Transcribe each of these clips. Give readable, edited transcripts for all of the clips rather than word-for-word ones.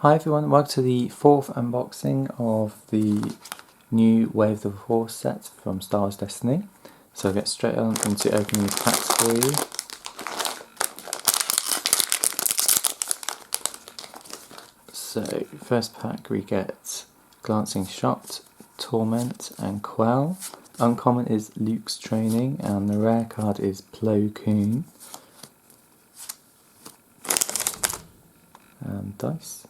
Hi everyone, welcome to the fourth unboxing of the new Way of the Force set from Star Wars Destiny. So I'll get straight on into opening these packs for you. So first pack we get Glancing Shot, Torment and Quell. Uncommon is Luke's Training and the rare card is Plo Koon. And dice.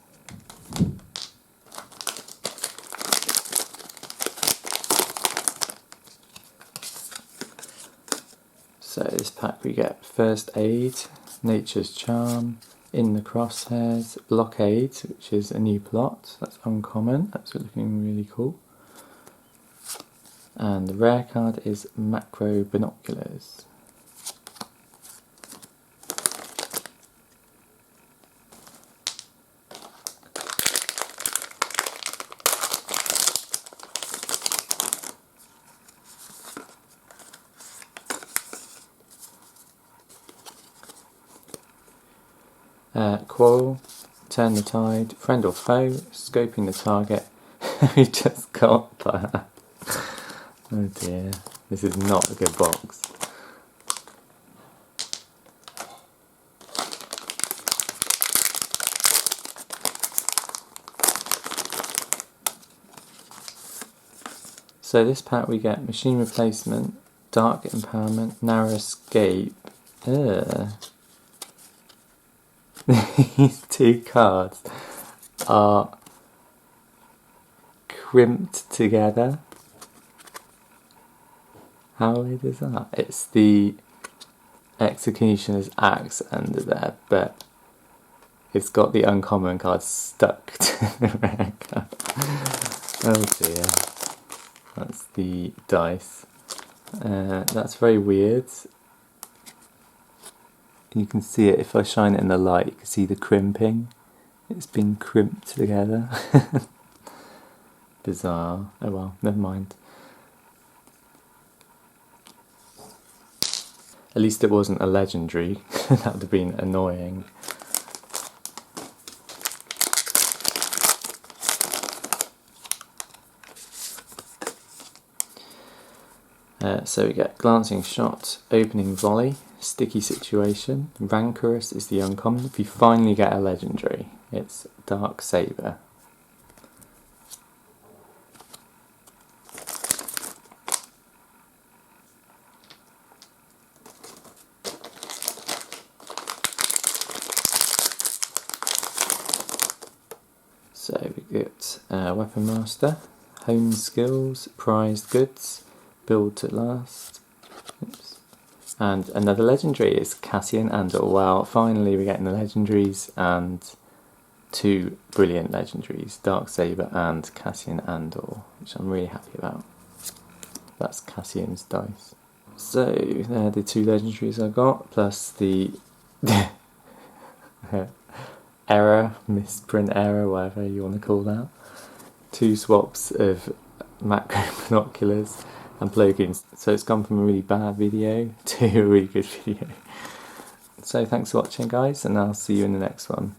So this pack we get First Aid, Nature's Charm, In the Crosshairs, Blockade, which is a new plot, that's uncommon, that's looking really cool. And the rare card is Macro Binoculars. Quarrel, Turn the Tide, Friend or Foe, Scoping the Target. We just got that. Oh dear, this is not a good box. So this pack we get Machine Replacement, Dark Empowerment, Narrow Escape. These two cards are crimped together. How weird is that? It's the Executioner's Axe under there, but it's got the uncommon card stuck to the rare card. Oh dear. That's the dice. That's very weird. You can see it if I shine it in the light, you can see the crimping. It's been crimped together. Bizarre. Oh well, never mind. At least it wasn't a legendary. That would have been annoying. So we get Glancing Shot, Opening Volley, Sticky Situation, Rancorous is the uncommon. If you finally get a legendary, it's Dark Saber. So we get Weapon Master, Home Skills, Prized Goods, Build to Last. Oops. And another legendary is Cassian Andor. Well, finally we're getting the legendaries and two brilliant legendaries, Dark Saber and Cassian Andor, which I'm really happy about. That's Cassian's dice. So they're the two legendaries I got, plus the error, misprint error, whatever you want to call that. Two swaps of Macro Binoculars and Plo Koon. So it's gone from a really bad video to a really good video. So thanks for watching guys, and I'll see you in the next one.